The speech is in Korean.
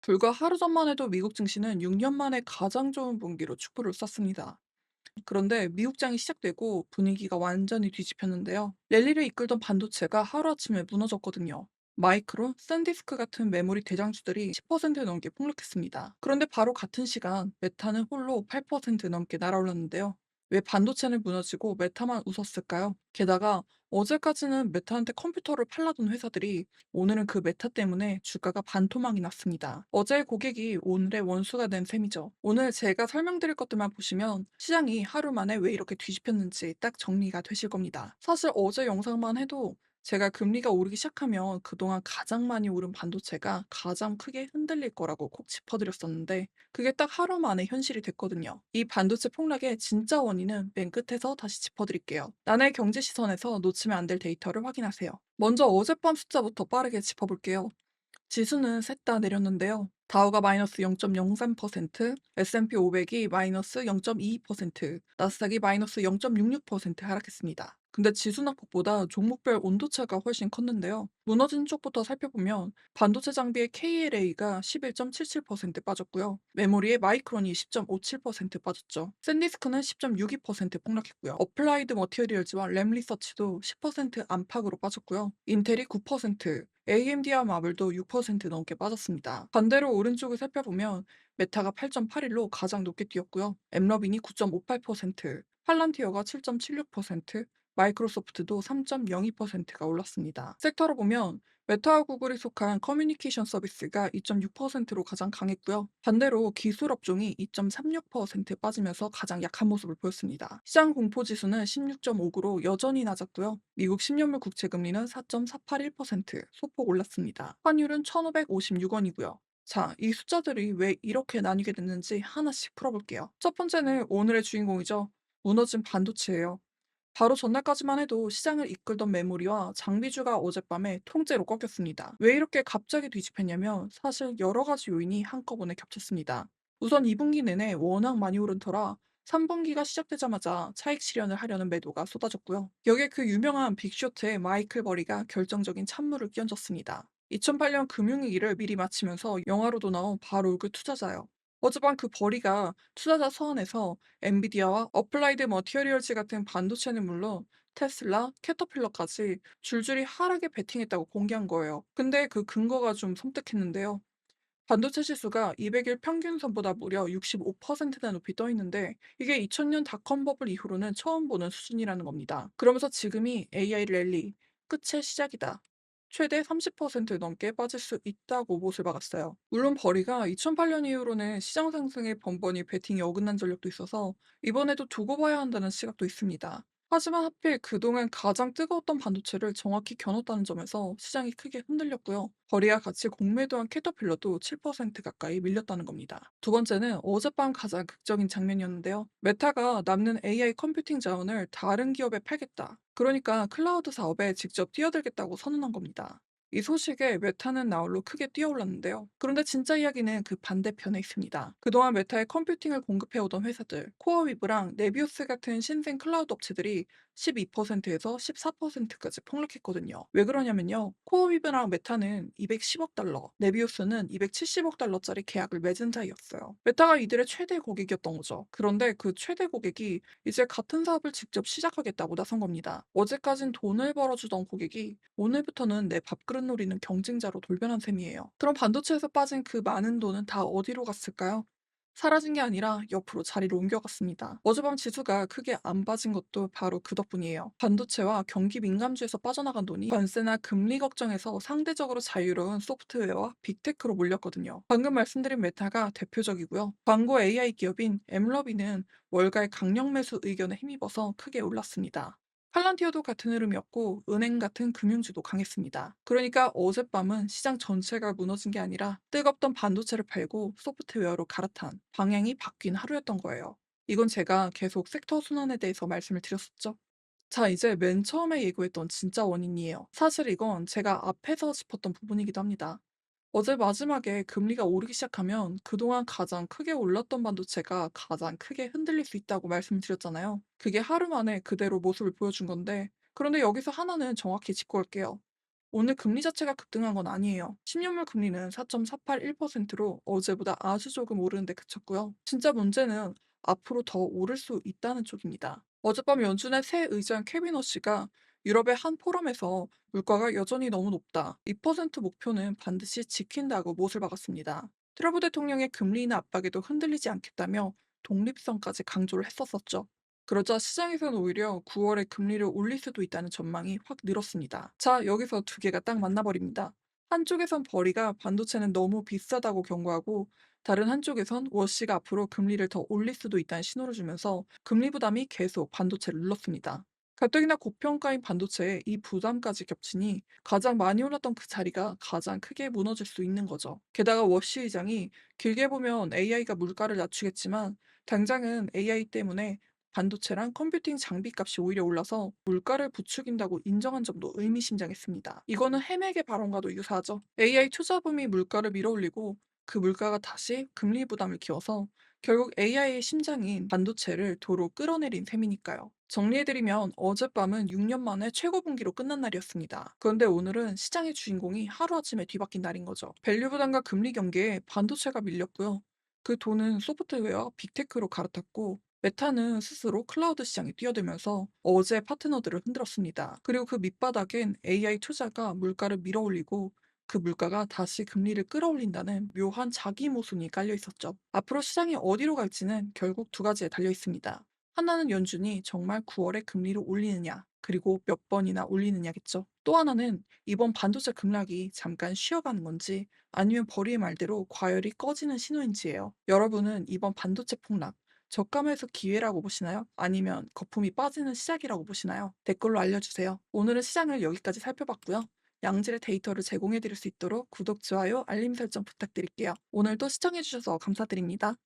불과 하루 전만 해도 미국 증시는 6년 만에 가장 좋은 분기로 축구를 쐈습니다. 그런데 미국장이 시작되고 분위기가 완전히 뒤집혔는데요. 랠리를 이끌던 반도체가 하루아침에 무너졌거든요. 마이크론, 샌디스크 같은 메모리 대장주들이 10% 넘게 폭락했습니다. 그런데 바로 같은 시간 메타는 홀로 8% 넘게 날아올랐는데요. 왜 반도체는 무너지고 메타만 웃었을까요? 게다가 어제까지는 메타한테 컴퓨터를 팔라던 회사들이 오늘은 그 메타 때문에 주가가 반토막이 났습니다. 어제의 고객이 오늘의 원수가 된 셈이죠. 오늘 제가 설명드릴 것들만 보시면 시장이 하루 만에 왜 이렇게 뒤집혔는지 딱 정리가 되실 겁니다. 사실 어제 영상만 해도 제가 금리가 오르기 시작하면 그동안 가장 많이 오른 반도체가 가장 크게 흔들릴 거라고 콕 짚어드렸었는데 그게 딱 하루 만에 현실이 됐거든요. 이 반도체 폭락의 진짜 원인은 맨 끝에서 다시 짚어드릴게요. 나의 경제 시선에서 놓치면 안 될 데이터를 확인하세요. 먼저 어젯밤 숫자부터 빠르게 짚어볼게요. 지수는 셋 다 내렸는데요. 다우가 마이너스 0.03%, S&P 500이 마이너스 0.22%, 나스닥이 마이너스 0.66% 하락했습니다. 근데 지수 낙폭보다 종목별 온도차가 훨씬 컸는데요. 무너진 쪽부터 살펴보면 반도체 장비의 KLA가 11.77% 빠졌고요. 메모리의 마이크론이 10.57% 빠졌죠. 샌디스크는 10.62% 폭락했고요. 어플라이드 머티리얼즈와 램리서치도 10% 안팎으로 빠졌고요. 인텔이 9%, AMD와 마블도 6% 넘게 빠졌습니다. 반대로 오른쪽을 살펴보면 메타가 8.81로 가장 높게 뛰었고요. 엠러빈이 9.58%, 팔란티어가 7.76%, 마이크로소프트도 3.02%가 올랐습니다. 섹터로 보면 메타와 구글이 속한 커뮤니케이션 서비스가 2.6%로 가장 강했고요. 반대로 기술 업종이 2.36% 빠지면서 가장 약한 모습을 보였습니다. 시장 공포 지수는 16.59로 여전히 낮았고요. 미국 10년물 국채 금리는 4.481% 소폭 올랐습니다. 환율은 1,556원이고요. 자, 이 숫자들이 왜 이렇게 나뉘게 됐는지 하나씩 풀어볼게요. 첫 번째는 오늘의 주인공이죠. 무너진 반도체예요. 바로 전날까지만 해도 시장을 이끌던 메모리와 장비주가 어젯밤에 통째로 꺾였습니다. 왜 이렇게 갑자기 뒤집혔냐면 사실 여러 가지 요인이 한꺼번에 겹쳤습니다. 우선 2분기 내내 워낙 많이 오른 터라 3분기가 시작되자마자 차익 실현을 하려는 매도가 쏟아졌고요. 여기에 그 유명한 빅쇼트의 마이클 버리가 결정적인 찬물을 끼얹었습니다. 2008년 금융위기를 미리 마치면서 영화로도 나온 바로 그 투자자요. 어젯밤 그 버리가 투자자 서원에서 엔비디아와 어플라이드 머티리얼즈 같은 반도체는 물론 테슬라, 캐터필러까지 줄줄이 하락에 베팅했다고 공개한 거예요. 근데 그 근거가 좀 섬뜩했는데요. 반도체 지수가 200일 평균선보다 무려 65%나 높이 떠 있는데 이게 2000년 닷컴 버블 이후로는 처음 보는 수준이라는 겁니다. 그러면서 지금이 AI 랠리 끝의 시작이다. 최대 30% 넘게 빠질 수 있다고 못을 박았어요. 물론 버리가 2008년 이후로는 시장 상승에 번번이 베팅이 어긋난 전력도 있어서 이번에도 두고 봐야 한다는 시각도 있습니다. 하지만 하필 그동안 가장 뜨거웠던 반도체를 정확히 겨눴다는 점에서 시장이 크게 흔들렸고요. 버리와 같이 공매도한 캐터필러도 7% 가까이 밀렸다는 겁니다. 두 번째는 어젯밤 가장 극적인 장면이었는데요. 메타가 남는 AI 컴퓨팅 자원을 다른 기업에 팔겠다. 그러니까 클라우드 사업에 직접 뛰어들겠다고 선언한 겁니다. 이 소식에 메타는 나홀로 크게 뛰어올랐는데요. 그런데 진짜 이야기는 그 반대편에 있습니다. 그동안 메타에 컴퓨팅을 공급해오던 회사들, 코어위브랑 네비우스 같은 신생 클라우드 업체들이 12%에서 14%까지 폭락했거든요. 왜 그러냐면요. 코어위브랑 메타는 210억 달러, 네비우스는 270억 달러짜리 계약을 맺은 사이였어요. 메타가 이들의 최대 고객이었던 거죠. 그런데 그 최대 고객이 이제 같은 사업을 직접 시작하겠다고 나선 겁니다. 어제까진 돈을 벌어주던 고객이 오늘부터는 내 밥그릇 노리는 경쟁자로 돌변한 셈이에요. 그럼 반도체에서 빠진 그 많은 돈은 다 어디로 갔을까요? 사라진 게 아니라 옆으로 자리를 옮겨갔습니다. 어젯밤 지수가 크게 안 빠진 것도 바로 그 덕분이에요. 반도체와 경기 민감주에서 빠져나간 돈이 관세나 금리 걱정에서 상대적으로 자유로운 소프트웨어와 빅테크로 몰렸거든요. 방금 말씀드린 메타가 대표적이고요. 광고 AI 기업인 엠러비는 월가의 강력 매수 의견에 힘입어서 크게 올랐습니다. 팔란티어도 같은 흐름이었고 은행 같은 금융주도 강했습니다. 그러니까 어젯밤은 시장 전체가 무너진 게 아니라 뜨겁던 반도체를 팔고 소프트웨어로 갈아탄 방향이 바뀐 하루였던 거예요. 이건 제가 계속 섹터 순환에 대해서 말씀을 드렸었죠. 자, 이제 맨 처음에 예고했던 진짜 원인이에요. 사실 이건 제가 앞에서 짚었던 부분이기도 합니다. 어제 마지막에 금리가 오르기 시작하면 그동안 가장 크게 올랐던 반도체가 가장 크게 흔들릴 수 있다고 말씀드렸잖아요. 그게 하루 만에 그대로 모습을 보여준 건데, 그런데 여기서 하나는 정확히 짚고 갈게요. 오늘 금리 자체가 급등한 건 아니에요. 10년물 금리는 4.481%로 어제보다 아주 조금 오르는데 그쳤고요. 진짜 문제는 앞으로 더 오를 수 있다는 쪽입니다. 어젯밤 연준의 새 의장 케빈 허씨가 유럽의 한 포럼에서 물가가 여전히 너무 높다. 2% 목표는 반드시 지킨다고 못을 박았습니다. 트러블 대통령의 금리 인하 압박에도 흔들리지 않겠다며 독립성까지 강조를 했었었죠. 그러자 시장에서는 오히려 9월에 금리를 올릴 수도 있다는 전망이 확 늘었습니다. 자, 여기서 두 개가 딱 만나버립니다. 한쪽에선 버리가 반도체는 너무 비싸다고 경고하고 다른 한쪽에선 워시가 앞으로 금리를 더 올릴 수도 있다는 신호를 주면서 금리 부담이 계속 반도체를 눌렀습니다. 가뜩이나 고평가인 반도체에 이 부담까지 겹치니 가장 많이 올랐던 그 자리가 가장 크게 무너질 수 있는 거죠. 게다가 워시 의장이 길게 보면 AI가 물가를 낮추겠지만 당장은 AI 때문에 반도체랑 컴퓨팅 장비 값이 오히려 올라서 물가를 부추긴다고 인정한 점도 의미심장했습니다. 이거는 해맥의 발언과도 유사하죠. AI 투자붐이 물가를 밀어올리고 그 물가가 다시 금리 부담을 키워서 결국 AI의 심장인 반도체를 도로 끌어내린 셈이니까요. 정리해드리면 어젯밤은 6년 만에 최고 분기로 끝난 날이었습니다. 그런데 오늘은 시장의 주인공이 하루아침에 뒤바뀐 날인 거죠. 밸류 부담과 금리 경계에 반도체가 밀렸고요. 그 돈은 소프트웨어, 빅테크로 갈아탔고 메타는 스스로 클라우드 시장에 뛰어들면서 어제 파트너들을 흔들었습니다. 그리고 그 밑바닥엔 AI 투자가 물가를 밀어올리고 그 물가가 다시 금리를 끌어올린다는 묘한 자기 모순이 깔려 있었죠. 앞으로 시장이 어디로 갈지는 결국 두 가지에 달려 있습니다. 하나는 연준이 정말 9월에 금리를 올리느냐, 그리고 몇 번이나 올리느냐겠죠. 또 하나는 이번 반도체 급락이 잠깐 쉬어가는 건지 아니면 버리의 말대로 과열이 꺼지는 신호인지예요. 여러분은 이번 반도체 폭락, 저가에서 기회라고 보시나요? 아니면 거품이 빠지는 시작이라고 보시나요? 댓글로 알려주세요. 오늘은 시장을 여기까지 살펴봤고요. 양질의 데이터를 제공해 드릴 수 있도록 구독, 좋아요, 알림 설정 부탁드릴게요. 오늘도 시청해 주셔서 감사드립니다.